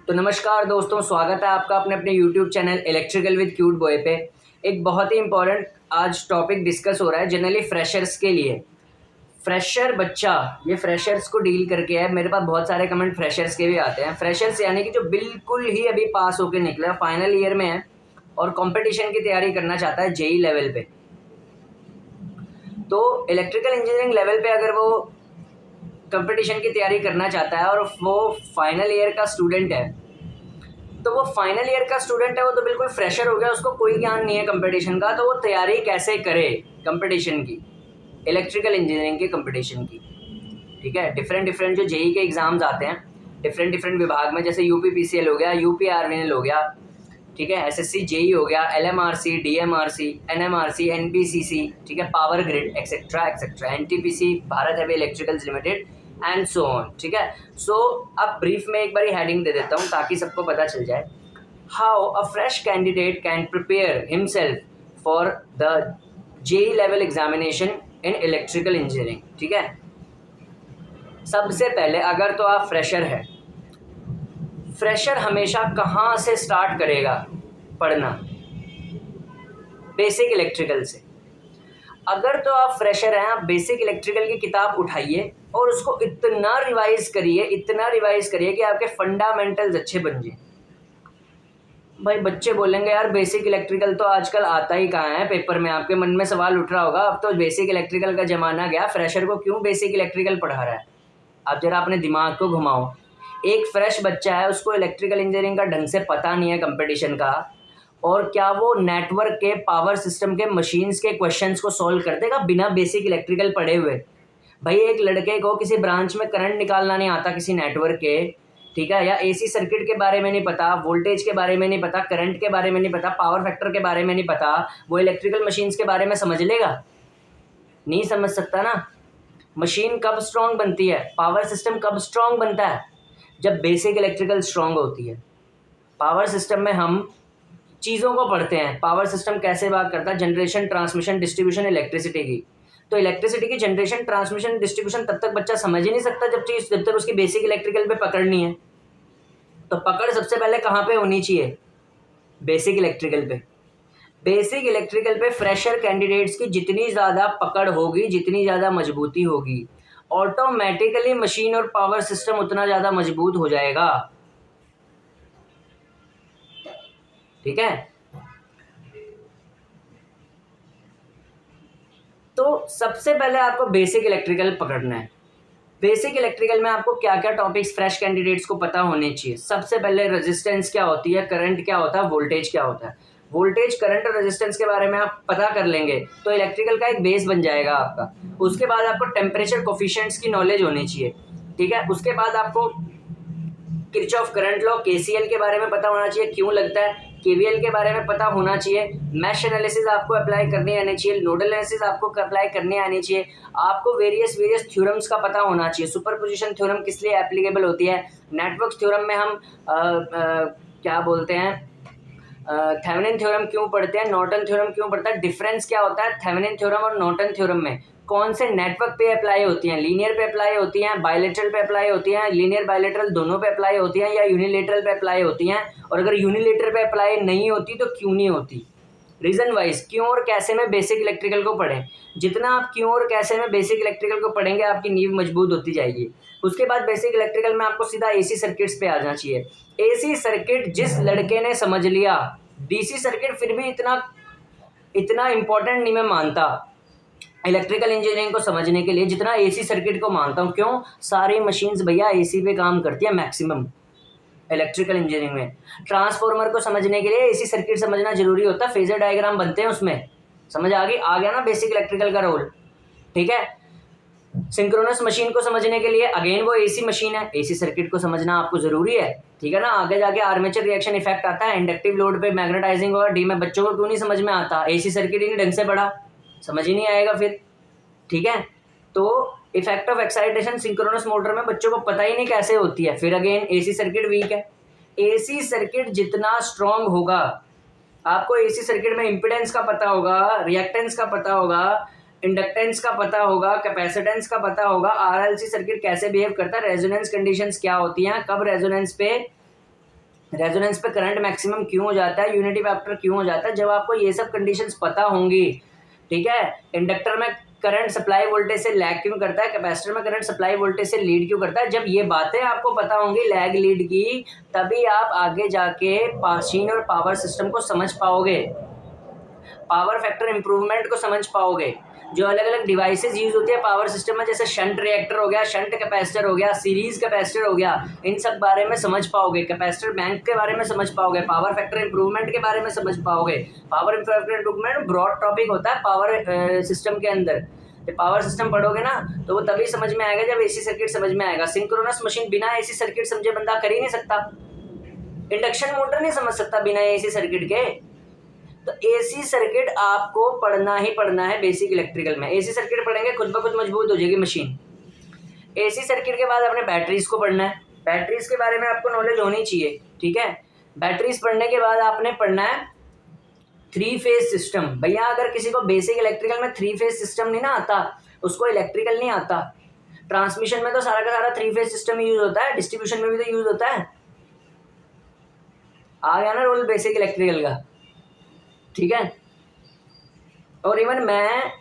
तो नमस्कार दोस्तों, स्वागत है आपका अपने अपने YouTube channel electrical with cute boy पे। एक बहुत ही इंपॉर्टेंट आज टॉपिक डिस्कस हो रहा है जनरली फ्रेशर्स के लिए। फ्रेशर बच्चा, ये फ्रेशर्स को डील करके है। मेरे पास बहुत सारे कमेंट फ्रेशर्स के भी आते हैं। फ्रेशर्स यानी कि जो बिल्कुल ही अभी पास होकर निकला, फाइनल ईयर में है और कंपटीशन की तैयारी करना चाहता है जेई लेवल पे। तो इलेक्ट्रिकल इंजीनियरिंग लेवल पे अगर वो कंपटीशन की तैयारी करना चाहता है और वो फाइनल ईयर का स्टूडेंट है, तो वो फाइनल ईयर का स्टूडेंट है, वो तो बिल्कुल फ्रेशर हो गया, उसको कोई ज्ञान नहीं है कंपटीशन का। तो वो तैयारी कैसे करे कंपटीशन की, इलेक्ट्रिकल इंजीनियरिंग के कंपटीशन की। ठीक है, डिफरेंट डिफरेंट जो जेई के एग्जाम्स आते हैं डिफरेंट डिफरेंट विभाग में, जैसे यूपी पीसीएल हो गया, यूपी आरवीएल हो गया, ठीक है, एसएससी जेई हो गया, एलएमआरसी, डीएमआरसी, एनएमआरसी, एनपीसीसी, ठीक है, power grid etcetera etcetera, NTPC, Bharat heavy electricals limited and so on. ठीक है, सो अब ब्रीफ में एक बार हेडिंग दे देता हूँ ताकि सबको पता चल जाए। How a fresh candidate can prepare himself for the JE level examination in electrical engineering. ठीक है, सबसे पहले अगर तो आप फ्रेशर है, फ्रेशर हमेशा कहाँ से स्टार्ट करेगा पढ़ना? बेसिक इलेक्ट्रिकल से। अगर तो आप फ्रेशर हैं, आप बेसिक इलेक्ट्रिकल की किताब उठाइए और उसको इतना रिवाइज करिए कि आपके फंडामेंटल्स अच्छे बन जाए। भाई बच्चे बोलेंगे यार बेसिक इलेक्ट्रिकल तो आजकल आता ही कहाँ है, पेपर में आपके मन में सवाल उठ रहा होगा, अब तो बेसिक इलेक्ट्रिकल का ज़माना गया, फ्रेशर को क्यों बेसिक इलेक्ट्रिकल पढ़ा रहा है? आप जरा अपने दिमाग को घुमाओ। एक फ्रेश बच्चा है, उसको इलेक्ट्रिकल इंजीनियरिंग का ढंग से पता नहीं है कंपटीशन का, और क्या वो नेटवर्क के, पावर सिस्टम के, मशीन्स के क्वेश्चंस को सॉल्व कर देगा बिना बेसिक इलेक्ट्रिकल पढ़े हुए? भाई एक लड़के को किसी ब्रांच में करंट निकालना नहीं आता किसी नेटवर्क के, ठीक है, या एसी सर्किट के बारे में नहीं पता, वोल्टेज के बारे में नहीं पता, करंट के बारे में नहीं पता, पावर फैक्टर के बारे में नहीं पता, वो इलेक्ट्रिकल मशीन्स के बारे में समझ लेगा? नहीं समझ सकता ना। मशीन कब स्ट्रांग बनती है, पावर सिस्टम कब स्ट्रांग बनता है? जब बेसिक इलेक्ट्रिकल स्ट्रांग होती है। पावर सिस्टम में हम चीज़ों को पढ़ते हैं, पावर सिस्टम कैसे वर्क करता है, जनरेशन, ट्रांसमिशन, डिस्ट्रीब्यूशन इलेक्ट्रिसिटी की। तो इलेक्ट्रिसिटी की जनरेशन, ट्रांसमिशन, डिस्ट्रीब्यूशन तब तक बच्चा समझ ही नहीं सकता जब तक उसकी बेसिक इलेक्ट्रिकल पे पकड़ नहीं है। तो पकड़ सबसे पहले कहाँ पे होनी चाहिए? बेसिक इलेक्ट्रिकल पे। बेसिक इलेक्ट्रिकल पे फ्रेशर कैंडिडेट्स की जितनी ज़्यादा पकड़ होगी, जितनी ज़्यादा मजबूती होगी, ऑटोमेटिकली मशीन और पावर सिस्टम उतना ज़्यादा मजबूत हो जाएगा। ठीक है, तो सबसे पहले आपको बेसिक इलेक्ट्रिकल पकड़ना है। बेसिक इलेक्ट्रिकल में आपको क्या क्या टॉपिक्स फ्रेश कैंडिडेट्स को पता होने चाहिए? सबसे पहले रेजिस्टेंस क्या होती है, करंट क्या होता है, वोल्टेज क्या होता है। वोल्टेज, करंट और रेजिस्टेंस के बारे में आप पता कर लेंगे तो इलेक्ट्रिकल का एक बेस बन जाएगा आपका। उसके बाद आपको टेम्परेचर कोफिशिएंट्स की नॉलेज होनी चाहिए। ठीक है, उसके बाद आपको किरचॉफ करंट लॉ, केसीएल के बारे में पता होना चाहिए, क्यों लगता है, केवीएल के बारे में पता होना चाहिए, मैश एनालिसिस आपको अप्लाई करने आनी चाहिए, नोडल एनालिसिस आपको अप्लाई करने आनी चाहिए, आपको वेरियस थ्योरम्स का पता होना चाहिए। सुपरपोजिशन थ्योरम किस लिए एप्लीकेबल होती है, नेटवर्क थ्योरम में हम क्या बोलते हैं, थेवेनिन थ्योरम क्यों पढ़ते हैं, नॉर्टन थ्योरम क्यों पढ़ता है, डिफरेंस क्या होता है थेवेनिन थ्योरम और नॉर्टन थ्योरम में, कौन से नेटवर्क पे अप्लाई होती हैं, लीनियर पे अप्लाई होती हैं, बायलेटरल पे अप्लाई होती हैं, लीनियर बायलेटरल दोनों पे अप्लाई होती हैं, या यूनिलेटरल पे अप्लाई होती हैं, और अगर यूनिलेटरल पे अप्लाई नहीं होती तो क्यों नहीं होती, रीज़न वाइज क्यों और कैसे में बेसिक इलेक्ट्रिकल को पढ़ें। जितना आप क्यों और कैसे में बेसिक इलेक्ट्रिकल को पढ़ेंगे आपकी नींव मजबूत होती जाएगी। उसके बाद बेसिक इलेक्ट्रिकल में आपको सीधा एसी सर्किट्स पे आ जाना चाहिए। एसी सर्किट जिस लड़के ने समझ लिया, डीसी सर्किट फिर भी इतना इम्पोर्टेंट नहीं मैं मानता इलेक्ट्रिकल इंजीनियरिंग को समझने के लिए जितना एसी सर्किट को मानता हूँ। क्यों? सारी मशीन्स भैया एसी पे काम करती है मैक्सिमम इलेक्ट्रिकल इंजीनियरिंग में। ट्रांसफार्मर को समझने के लिए एसी सर्किट समझना जरूरी होता है, फेजर डायग्राम बनते हैं उसमें। समझ आ गया ना बेसिक इलेक्ट्रिकल का रोल। ठीक है, सिंक्रोनस मशीन को समझने के लिए अगेन वो एसी मशीन है, एसी सर्किट को समझना आपको जरूरी है। ठीक है ना, आगे जाके आर्मेचर रिएक्शन इफेक्ट आता है, इंडक्टिव लोड पे मैग्नेटाइजिंग और डी में बच्चों को क्यों नहीं समझ में आता, एसी सर्किट ही नहीं ढंग से पढ़ा, समझ ही नहीं आएगा फिर। ठीक है, तो effect of excitation synchronous motor में बच्चों को पता ही नहीं कैसे होती है, फिर अगेन एसी सर्किट वीक है। एसी सर्किट जितना स्ट्रांग होगा, आपको एसी सर्किट में इंपिडेंस का पता होगा, रिएक्टेंस का पता होगा, इंडक्टेंस का पता होगा, कैपेसिटेंस का पता होगा, आरएलसी सर्किट कैसे बिहेव करता है, रेजोनेंस कंडीशंस क्या होती हैं, कब रेजोनेंस पे रेजोनेंस पे करंट मैक्सिमम क्यों हो जाता है, यूनिटी फैक्टर क्यों हो जाता है, जब आपको ये सब कंडीशंस पता होंगी, ठीक है। इंडक्टर में करंट सप्लाई वोल्टेज से लैग क्यों करता है, कैपेसिटर में करंट सप्लाई वोल्टेज से लीड क्यों करता है, जब ये बातें आपको पता होंगी लैग लीड की, तभी आप आगे जाके मशीन और पावर सिस्टम को समझ पाओगे, पावर फैक्टर इंप्रूवमेंट को समझ पाओगे। जो अलग अलग डिवाइसेस यूज होती है पावर सिस्टम में, जैसे शंट रिएक्टर हो गया, शंट कैपेसिटर हो गया, सीरीज कैपेसिटर हो गया, इन सब बारे में समझ पाओगे, कैपेसिटर बैंक के बारे में समझ पाओगे, पावर फैक्टर इंप्रूवमेंट के बारे में समझ पाओगे। Power factor improvement broad topic होता है पावर सिस्टम के अंदर। पावर सिस्टम पढ़ोगे ना तो वो तभी समझ में आएगा जब एसी सर्किट समझ में आएगा। सिंक्रोनस मशीन बिना एसी सर्किट समझे बंदा कर ही नहीं सकता। इंडक्शन मोटर नहीं समझ सकता बिना एसी सर्किट के। तो एसी सर्किट आपको पढ़ना ही पढ़ना है बेसिक इलेक्ट्रिकल में। एसी सर्किट पढ़ेंगे खुद ब खुद मजबूत हो जाएगी मशीन। एसी सर्किट के बाद आपने बैटरीज को पढ़ना है। बैटरीज के बारे में आपको नॉलेज होनी चाहिए, ठीक है। बैटरीज पढ़ने के बाद आपने पढ़ना है थ्री फेज सिस्टम। भैया अगर किसी को बेसिक इलेक्ट्रिकल में थ्री फेज सिस्टम नहीं ना आता, उसको इलेक्ट्रिकल नहीं आता। ट्रांसमिशन में तो सारा का सारा थ्री फेज सिस्टम यूज होता है, डिस्ट्रीब्यूशन में भी तो यूज होता है। आ गया ना रोल बेसिक इलेक्ट्रिकल का, ठीक है। और इवन मैं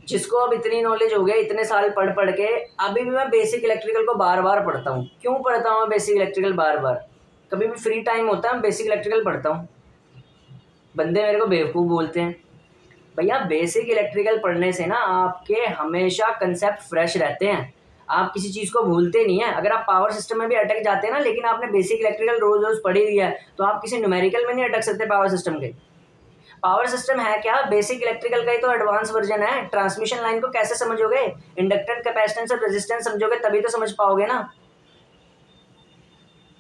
जिसको अब इतनी नॉलेज हो गया इतने साल पढ़ पढ़ के, अभी भी मैं बेसिक इलेक्ट्रिकल को बार बार पढ़ता हूँ। क्यों पढ़ता हूँ मैं बेसिक इलेक्ट्रिकल बार बार? कभी भी फ्री टाइम होता है बेसिक इलेक्ट्रिकल पढ़ता हूँ। बंदे मेरे को बेवकूफ़ बोलते हैं। भैया बेसिक इलेक्ट्रिकल पढ़ने से ना आपके हमेशा कंसेप्ट फ्रेश रहते हैं, आप किसी चीज़ को भूलते नहीं है। अगर आप पावर सिस्टम में भी अटक जाते हैं ना, लेकिन आपने बेसिक इलेक्ट्रिकल रोज रोज पढ़ी हुई है, तो आप किसी न्यूमेरिकल में नहीं अटक सकते पावर सिस्टम के। पावर सिस्टम है क्या? बेसिक इलेक्ट्रिकल का ही तो एडवांस वर्जन है। ट्रांसमिशन लाइन को कैसे समझोगे? इंडक्टेंस, कैपेसिटेंस और रेजिस्टेंस समझोगे तभी तो समझ पाओगे ना।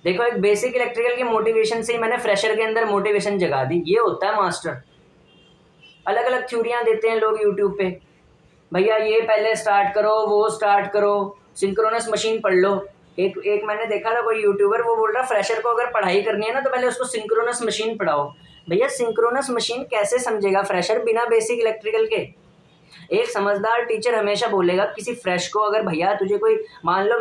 देखो एक बेसिक इलेक्ट्रिकल की मोटिवेशन से ही मैंने फ्रेशर के अंदर मोटिवेशन जगा दी। ये होता है मास्टर। अलग अलग थ्योरियां देते हैं लोग यूट्यूब पे, भैया ये पहले स्टार्ट करो, वो स्टार्ट करो, सिंक्रोनस मशीन पढ़ लो। एक मैंने देखा था कोई यूट्यूबर, वो बोल रहा फ्रेशर को अगर पढ़ाई करनी है ना तो पहले उसको सिंक्रोनस मशीन पढ़ाओ। भैया सिंक्रोनस मशीन कैसे समझेगा फ्रेशर बिना बेसिक इलेक्ट्रिकल के? एक समझदार टीचर हमेशा बोलेगा किसी फ्रेश को, अगर भैया तुझे कोई, मान लो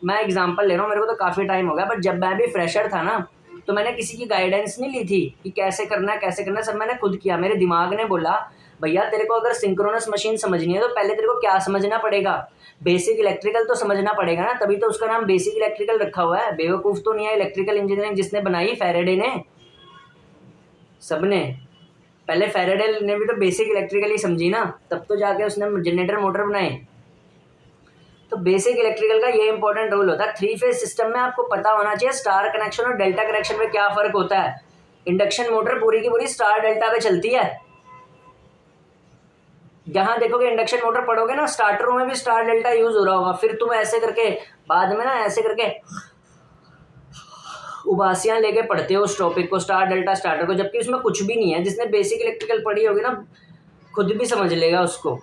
मैं एग्जांपल ले रहा हूँ, मेरे को तो काफ़ी टाइम हो गया, बट जब मैं भी फ्रेशर था ना तो मैंने किसी की गाइडेंस नहीं ली थी कि कैसे करना है कैसे करना है, सब मैंने खुद किया। मेरे दिमाग ने बोला भैया तेरे को अगर सिंक्रोनस मशीन समझनी है तो पहले तेरे को क्या समझना पड़ेगा? बेसिक इलेक्ट्रिकल तो समझना पड़ेगा ना, तभी तो उसका नाम बेसिक इलेक्ट्रिकल रखा हुआ है। बेवकूफ़ तो नहीं है इलेक्ट्रिकल इंजीनियरिंग जिसने बनाई, फैराडे ने, सबने। पहले फैराडे ने भी तो बेसिक इलेक्ट्रिकल ही समझी ना, तब तो जाके उसने जनरेटर मोटर बनाए। तो बेसिक इलेक्ट्रिकल का ये इंपॉर्टेंट रोल होता है। थ्री फेज सिस्टम में आपको पता होना चाहिए स्टार कनेक्शन और डेल्टा कनेक्शन में क्या फर्क होता है। इंडक्शन मोटर पूरी की पूरी स्टार डेल्टा पे चलती है। जहां देखोगे इंडक्शन मोटर पढ़ोगे ना, स्टार्टरों में भी स्टार डेल्टा यूज हो रहा होगा। फिर तुम ऐसे करके बाद में ना ऐसे करके उबासियां लेके पढ़ते हो उस टॉपिक को, स्टार डेल्टा स्टार्टर को, जबकि उसमें कुछ भी नहीं है। जिसने बेसिक इलेक्ट्रिकल पढ़ी होगी ना खुद भी समझ लेगा उसको।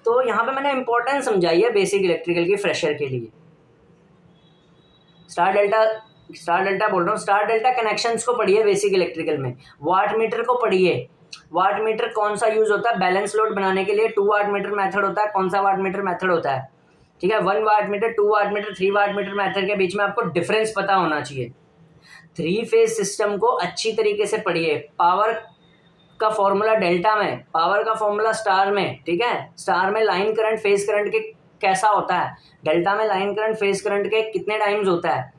तो यहाँ पे मैंने इंपॉर्टेंस समझाई है बेसिक इलेक्ट्रिकल की फ्रेशर के लिए। स्टार डेल्टा बोल रहा हूँ, स्टार डेल्टा कनेक्शंस को पढ़िए बेसिक इलेक्ट्रिकल में। वाट मीटर को पढ़िए। वाट मीटर कौन सा यूज होता है बैलेंस लोड बनाने के लिए? 2 वाट मीटर मेथड होता है। कौन सा वाट मीटर मेथड होता है? ठीक है, 1 watt metre, 2 watt metre, 3 watt metre method के बीच में आपको डिफरेंस पता होना चाहिए। थ्री फेज सिस्टम को अच्छी तरीके से पढ़िए। पावर का फॉर्मूला डेल्टा में, पावर का फॉर्मूला स्टार में, ठीक है। स्टार में लाइन करंट फेज करंट के कैसा होता है, डेल्टा में लाइन करंट फेज करंट के कितने टाइम्स होता है,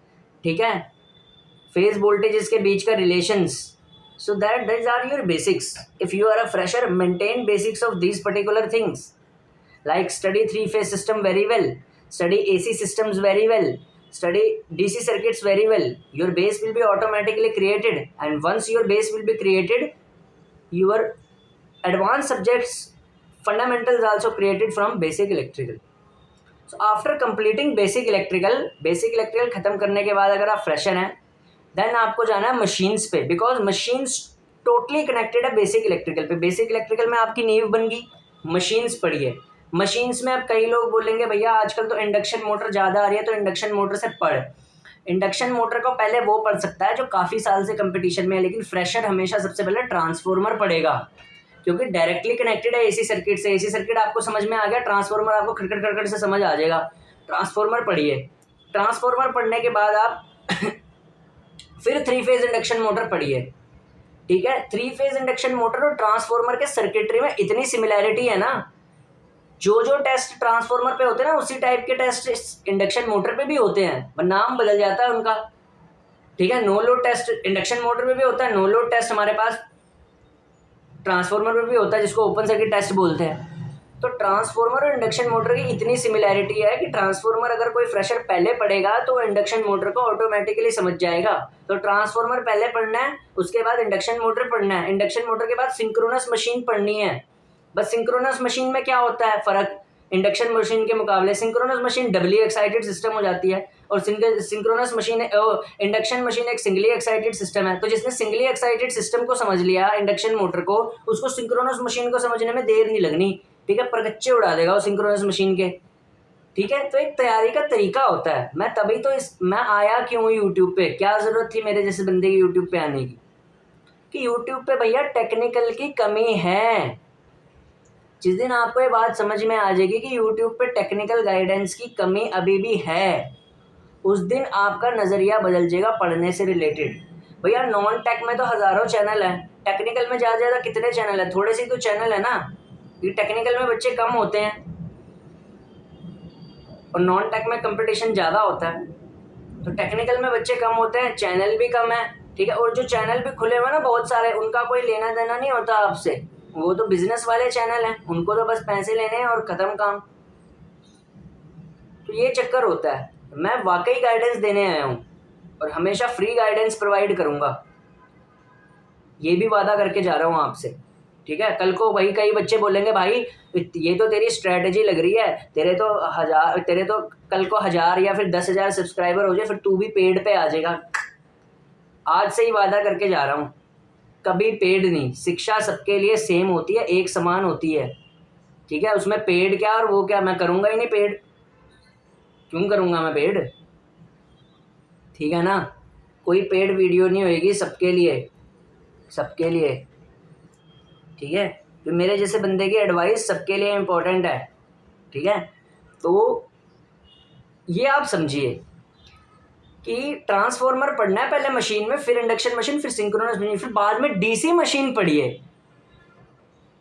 ठीक है। फेज वोल्टेजेस के बीच का relations. So that are your basics. If you are a fresher, maintain basics of these particular things, like study three phase system very well, study AC systems very well, study DC circuits very well. Your base will be automatically created, and once your base will be created, your advanced subjects fundamentals also created from basic electrical. So after completing basic electrical खत्म करने के बाद अगर आप fresher हैं, then आपको जाना है मशीन्स पे, बिकॉज मशीन्स टोटली कनेक्टेड है बेसिक इलेक्ट्रिकल पे। बेसिक इलेक्ट्रिकल में आपकी नींव बन गई, मशीन्स पढ़िए। मशीन्स में अब कई लोग बोलेंगे भैया आजकल तो इंडक्शन मोटर ज़्यादा आ रही है तो इंडक्शन मोटर से पढ़। इंडक्शन मोटर को पहले वो पढ़ सकता है जो काफ़ी साल से कंपटीशन में है, लेकिन फ्रेशर हमेशा सबसे पहले ट्रांसफॉर्मर पढ़ेगा, क्योंकि डायरेक्टली कनेक्टेड है एसी सर्किट से। एसी सर्किट आपको समझ में आ गया, ट्रांसफॉर्मर आपको खड़खड़ खड़खड़ से समझ आ जाएगा। ट्रांसफॉर्मर पढ़िए। ट्रांसफॉर्मर पढ़ने के बाद आप फिर 3 फेज इंडक्शन मोटर पढ़िए, ठीक है। 3 फेज इंडक्शन मोटर और ट्रांसफॉर्मर के सर्किटरी में इतनी सिमिलैरिटी है ना, जो टेस्ट ट्रांसफॉर्मर पे होते हैं ना उसी टाइप के टेस्ट इंडक्शन मोटर पे भी होते हैं, पर नाम बदल जाता है उनका, ठीक है। No load test induction motor में भी होता है, नो लोड टेस्ट हमारे पास ट्रांसफॉर्मर में भी होता है, जिसको ओपन सर्किट टेस्ट बोलते हैं। तो ट्रांसफॉर्मर और इंडक्शन मोटर की इतनी सिमिलैरिटी है कि ट्रांसफॉर्मर अगर कोई फ्रेशर पहले पढ़ेगा तो इंडक्शन मोटर को ऑटोमेटिकली समझ जाएगा। तो ट्रांसफॉर्मर पहले पढ़ना है, उसके बाद इंडक्शन मोटर पढ़ना है, इंडक्शन मोटर के बाद सिंक्रोनस मशीन पढ़नी है। बस सिंक्रोनस मशीन में क्या होता है फ़र्क इंडक्शन मशीन के मुकाबले, सिंक्रोनस मशीन डबली एक्साइटेड सिस्टम हो जाती है और सिंक्रोनस मशीन इंडक्शन मशीन एक सिंगली एक्साइटेड सिस्टम है। तो जिसने सिंगली एक्साइटेड सिस्टम को समझ लिया इंडक्शन मोटर को, उसको सिंक्रोनस मशीन को समझने में देर नहीं लगनी, ठीक है। परगच्चे उड़ा देगा वो सिंक्रोनस मशीन के, ठीक है। तो एक तैयारी का तरीका होता है। मैं तभी तो मैं आया क्यों यूट्यूब पे, क्या ज़रूरत थी मेरे जैसे बंदे की यूट्यूब पे आने की, कि यूट्यूब पे भैया टेक्निकल की कमी है। जिस दिन आपको ये बात समझ में आ जाएगी कि यूट्यूब पे टेक्निकल गाइडेंस की कमी अभी भी है, उस दिन आपका नज़रिया बदल जाएगा पढ़ने से रिलेटेड। भैया नॉन टेक में तो हज़ारों चैनल हैं, टेक्निकल में ज़्यादा ज़्यादा कितने चैनल हैं, थोड़े से तो चैनल है ना। ये टेक्निकल में बच्चे कम होते हैं और नॉन टेक में कंपटीशन ज़्यादा होता है। तो टेक्निकल में बच्चे कम होते हैं, चैनल भी कम है, ठीक है। और जो चैनल भी खुले हुए ना बहुत सारे, उनका कोई लेना देना नहीं होता आपसे, वो तो बिजनेस वाले चैनल हैं, उनको तो बस पैसे लेने हैं और ख़त्म काम। तो ये चक्कर होता है। मैं वाकई गाइडेंस देने आया हूँ और हमेशा फ्री गाइडेंस प्रोवाइड करूँगा, ये भी वादा करके जा रहा हूँ आपसे, ठीक है। कल को वही कई बच्चे बोलेंगे भाई ये तो तेरी स्ट्रैटेजी लग रही है, तेरे तो कल को 1000 या फिर 10,000 सब्सक्राइबर हो जाए फिर तू भी पेड पे आ जाएगा। आज से ही वादा करके जा रहा हूँ, कभी पेड नहीं। शिक्षा सबके लिए सेम होती है, एक समान होती है, ठीक है। उसमें पेड क्या और वो क्या, मैं करूँगा ही नहीं पेड, क्यों करूँगा मैं पेड, ठीक है ना। कोई पेड वीडियो नहीं होएगी, सबके लिए, सबके लिए, ठीक है। तो मेरे जैसे बंदे की एडवाइस सबके लिए इम्पोर्टेंट है, ठीक है। तो ये आप समझिए कि ट्रांसफॉर्मर पढ़ना है पहले मशीन में, फिर इंडक्शन मशीन, फिर सिंक्रोनस मशीन, फिर बाद में डीसी मशीन पढ़िए,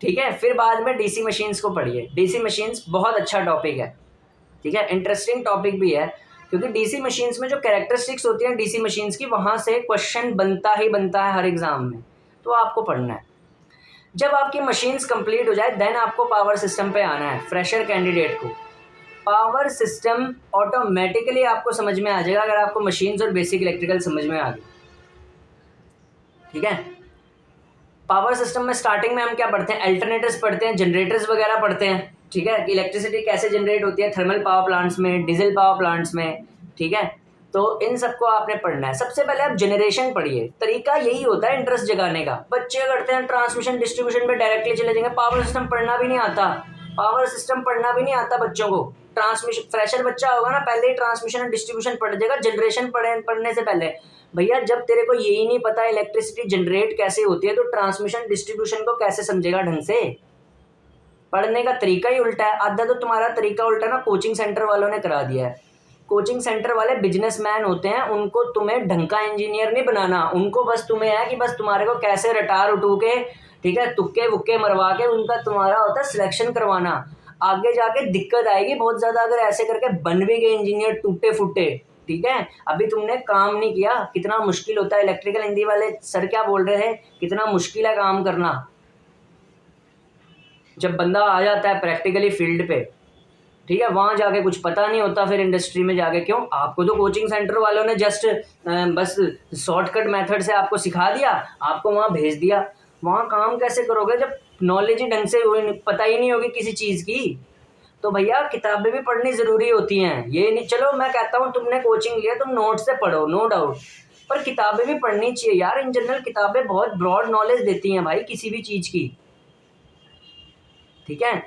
ठीक है। फिर बाद में डीसी मशीन्स को पढ़िए। डीसी मशीन्स बहुत अच्छा टॉपिक है, ठीक है, इंटरेस्टिंग टॉपिक भी है, क्योंकि डीसी मशीन्स में जो कैरेक्टरिस्टिक्स होती हैं डीसी मशीन्स की, वहाँ से क्वेश्चन बनता ही बनता है हर एग्ज़ाम में, तो आपको पढ़ना है। जब आपकी मशीन्स कंप्लीट हो जाए देन आपको पावर सिस्टम पे आना है। फ्रेशर कैंडिडेट को पावर सिस्टम ऑटोमेटिकली आपको समझ में आ जाएगा अगर आपको मशीन्स और बेसिक इलेक्ट्रिकल समझ में आ गई, ठीक है। पावर सिस्टम में स्टार्टिंग में हम क्या पढ़ते हैं, अल्टरनेटर्स पढ़ते हैं, जनरेटर्स वगैरह पढ़ते हैं, ठीक है, कि इलेक्ट्रिसिटी कैसे जनरेट होती है थर्मल पावर प्लांट्स में, डीजल पावर प्लांट्स में, ठीक है। तो इन सबको आपने पढ़ना है। सबसे पहले आप जनरेशन पढ़िए, तरीका यही होता है इंटरेस्ट जगाने का। बच्चे करते हैं ट्रांसमिशन डिस्ट्रीब्यूशन पे डायरेक्टली चले जाएंगे, पावर सिस्टम पढ़ना भी नहीं आता, पावर सिस्टम पढ़ना भी नहीं आता बच्चों को। ट्रांसमिशन फ्रेशर बच्चा होगा ना, पहले ही ट्रांसमिशन और डिस्ट्रीब्यूशन पढ़ जाएगा, जनरेशन पढ़ने से पहले। भैया जब तेरे को यही नहीं पता इलेक्ट्रिसिटी जनरेट कैसे होती है, तो ट्रांसमिशन डिस्ट्रीब्यूशन को कैसे समझेगा ढंग से। पढ़ने का तरीका ही उल्टा है। आधा तो तुम्हारा तरीका उल्टा ना कोचिंग सेंटर वालों ने करा दिया है। कोचिंग सेंटर वाले बिजनेसमैन होते हैं, उनको तुम्हें ढंग का इंजीनियर नहीं बनाना, उनको बस तुम्हें है कि बस तुम्हारे को कैसे रटा रुटू के, ठीक है, तुक्के वुक्के मरवा के उनका तुम्हारा होता है सिलेक्शन करवाना। आगे जाके दिक्कत आएगी बहुत ज़्यादा अगर ऐसे करके बन भी गए इंजीनियर टूटे फूटे, ठीक है। अभी तुमने काम नहीं किया, कितना मुश्किल होता है। इलेक्ट्रिकल हिंदी वाले सर क्या बोल रहे थे, कितना मुश्किल है काम करना जब बंदा आ जाता है प्रैक्टिकली फील्ड पे, ठीक है। वहाँ जाके कुछ पता नहीं होता, फिर इंडस्ट्री में जाके क्यों, आपको तो कोचिंग सेंटर वालों ने जस्ट बस शॉर्टकट मेथड से आपको सिखा दिया, आपको वहाँ भेज दिया। वहाँ काम कैसे करोगे जब नॉलेज ही ढंग से पता ही नहीं होगी किसी चीज़ की। तो भैया किताबें भी पढ़नी ज़रूरी होती हैं, ये नहीं, चलो मैं कहता हूँ तुमने कोचिंग लिया तुम नोट से पढ़ो, नो डाउट, पर किताबें भी पढ़नी चाहिए यार। इन जनरल किताबें बहुत ब्रॉड नॉलेज देती हैं भाई किसी भी चीज़ की, ठीक है।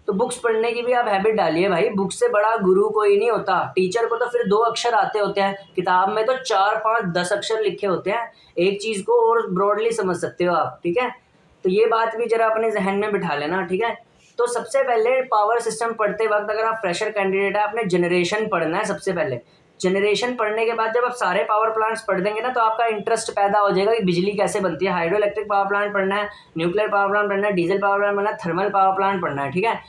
तो बुक्स पढ़ने की भी आप हैबिट डालिए भाई, बुक से बड़ा गुरु कोई नहीं होता। टीचर को तो फिर 2 अक्षर आते होते हैं, किताब में तो 4, 5, 10 अक्षर लिखे होते हैं, एक चीज़ को और ब्रॉडली समझ सकते हो आप, ठीक है। तो ये बात भी जरा अपने जहन में बिठा लेना, ठीक है। तो सबसे पहले पावर सिस्टम पढ़ते वक्त अगर आप फ्रेशर कैंडिडेट है, आपने जनरेशन पढ़ना है सबसे पहले। जनरेशन पढ़ने के बाद जब आप सारे पावर प्लांट्स पढ़ देंगे ना, तो आपका इंटरेस्ट पैदा हो जाएगा कि बिजली कैसे बनती है। हाइड्रो इलेक्ट्रिक पावर प्लांट पढ़ना है, न्यूक्लियर पावर प्लांट पढ़ना है, डीजल पावर प्लांट पढ़ना है, थर्मल पावर प्लांट पढ़ना है, ठीक है।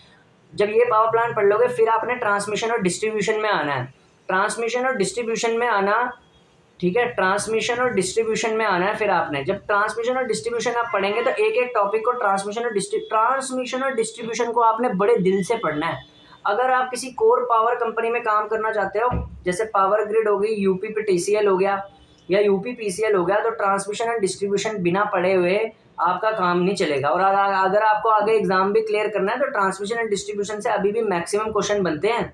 जब ये पावर प्लांट पढ़ लोगे फिर आपने ट्रांसमिशन और डिस्ट्रीब्यूशन में आना है। ट्रांसमिशन और डिस्ट्रीब्यूशन में आना, ठीक है, ट्रांसमिशन और डिस्ट्रीब्यूशन में आना है। फिर आपने जब ट्रांसमिशन और डिस्ट्रीब्यूशन आप पढ़ेंगे तो एक एक टॉपिक को ट्रांसमिशन और डिस्ट्रीब्यूशन को आपने बड़े दिल से पढ़ना है। अगर आप किसी कोर पावर कंपनी में काम करना चाहते हो, जैसे पावर ग्रिड हो गई, यूपी पीटीसीएल हो गया या यूपी पीसीएल हो गया, तो ट्रांसमिशन एंड डिस्ट्रीब्यूशन बिना पढ़े हुए आपका काम नहीं चलेगा। और अगर आपको आगे एग्जाम भी क्लियर करना है तो ट्रांसमिशन एंड डिस्ट्रीब्यूशन से अभी भी मैक्सिमम क्वेश्चन बनते हैं,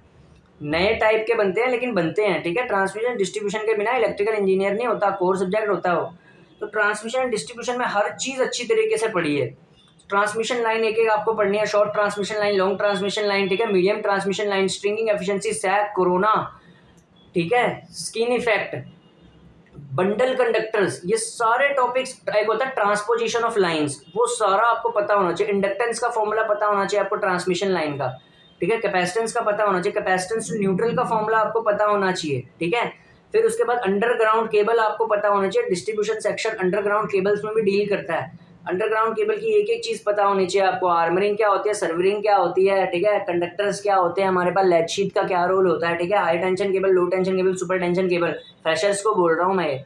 नए टाइप के बनते हैं लेकिन बनते हैं, ठीक है। ट्रांसमिशन डिस्ट्रीब्यूशन के बिना इलेक्ट्रिकल इंजीनियर नहीं होता, कोर सब्जेक्ट होता है वो। तो ट्रांसमिशन एंड डिस्ट्रीब्यूशन में हर चीज़ अच्छी तरीके से पढ़ी है। ट्रांसमिशन लाइन एक एक आपको पढ़नी है, short transmission line, long transmission line, ठीक है, medium transmission line, stringing efficiency, sag, corona, ठीक है, स्किन इफेक्ट, बंडल कंडक्टर्स, ये सारे टॉपिक्स। एक होता है ट्रांसपोजिशन ऑफ लाइंस, वो सारा आपको पता होना चाहिए। इंडक्टेंस का फॉर्मूला पता होना चाहिए आपको ट्रांसमिशन लाइन का, ठीक है। कैपेसिटेंस का पता होना चाहिए, कैपेसिटेंस टू न्यूट्रल का फॉर्मूला आपको पता होना चाहिए, ठीक है। फिर उसके बाद अंडरग्राउंड केबल आपको पता होना चाहिए। डिस्ट्रीब्यूशन सेक्शन अंडरग्राउंड केबल्स में भी डील करता है। अंडरग्राउंड केबल की एक एक चीज़ पता होनी चाहिए आपको। आर्मरिंग क्या होती है, सर्वरिंग क्या होती है, ठीक है, कंडक्टर्स क्या होते हैं, हमारे पास लेड शीट का क्या रोल होता है, ठीक है, high tension cable, low tension cable, super tension cable, freshers को बोल रहा हूँ मैं,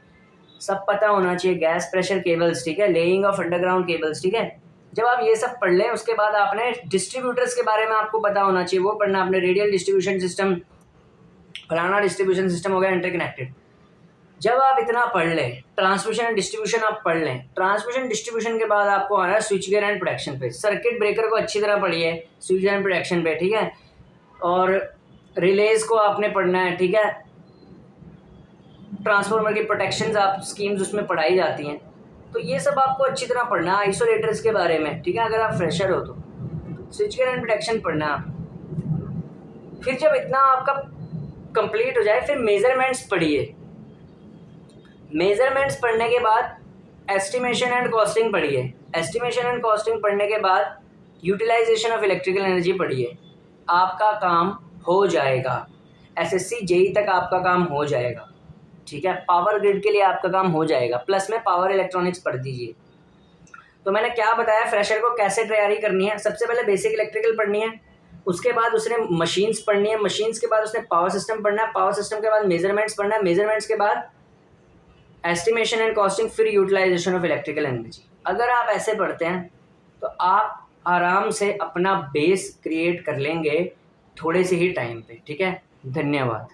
सब पता होना चाहिए। गैस प्रेशर केबल्स, ठीक है, लेइंग ऑफ अंडरग्राउंड केबल्स, ठीक है। जब आप ये सब पढ़ लें उसके बाद आपने डिस्ट्रीब्यूटर्स के बारे में आपको पता होना चाहिए, वो पढ़ना आपने। रेडियल डिस्ट्रीब्यूशन सिस्टम, फलाना डिस्ट्रीब्यूशन सिस्टम हो गया इंटरकनेक्टेड। जब आप इतना पढ़ लें, ट्रांसमिशन एंड डिस्ट्रीब्यूशन आप पढ़ लें, ट्रांसमिशन डिस्ट्रीब्यूशन के बाद आपको आना है स्विच गियर एंड प्रोटेक्शन पे। सर्किट ब्रेकर को अच्छी तरह पढ़िए स्विच गियर एंड प्रोटेक्शन पे, ठीक है। और रिलेज को आपने पढ़ना है, ठीक है। ट्रांसफार्मर की प्रोटेक्शंस आप स्कीम्स उसमें पढ़ाई जाती हैं, तो ये सब आपको अच्छी तरह पढ़ना है। आइसोलेटर्स के बारे में, ठीक है, अगर आप फ्रेशर हो तो स्विच गियर एंड प्रोटेक्शन पढ़ना है आप। फिर जब इतना आपका कंप्लीट हो जाए फिर मेजरमेंट्स पढ़िए। मेजरमेंट्स पढ़ने के बाद एस्टिमेशन एंड कॉस्टिंग पढ़िए। एस्टिमेशन एंड कॉस्टिंग पढ़ने के बाद यूटिलाइजेशन ऑफ इलेक्ट्रिकल एनर्जी पढ़िए। आपका काम हो जाएगा, एसएससी जेई तक आपका काम हो जाएगा, ठीक है। पावर ग्रिड के लिए आपका काम हो जाएगा, प्लस में पावर इलेक्ट्रॉनिक्स पढ़ दीजिए। तो मैंने क्या बताया फ्रेशर को कैसे तैयारी करनी है। सबसे पहले बेसिक इलेक्ट्रिकल पढ़नी है, उसके बाद उसने मशीन्स पढ़नी है, मशीन्स के बाद उसने पावर सिस्टम पढ़ना है, पावर सिस्टम के बाद मेजरमेंट्स पढ़ना है, मेजरमेंट्स के बाद एस्टिमेशन एंड कॉस्टिंग, फिर यूटिलाइजेशन ऑफ इलेक्ट्रिकल एनर्जी। अगर आप ऐसे पढ़ते हैं तो आप आराम से अपना बेस क्रिएट कर लेंगे थोड़े से ही टाइम पे, ठीक है। धन्यवाद।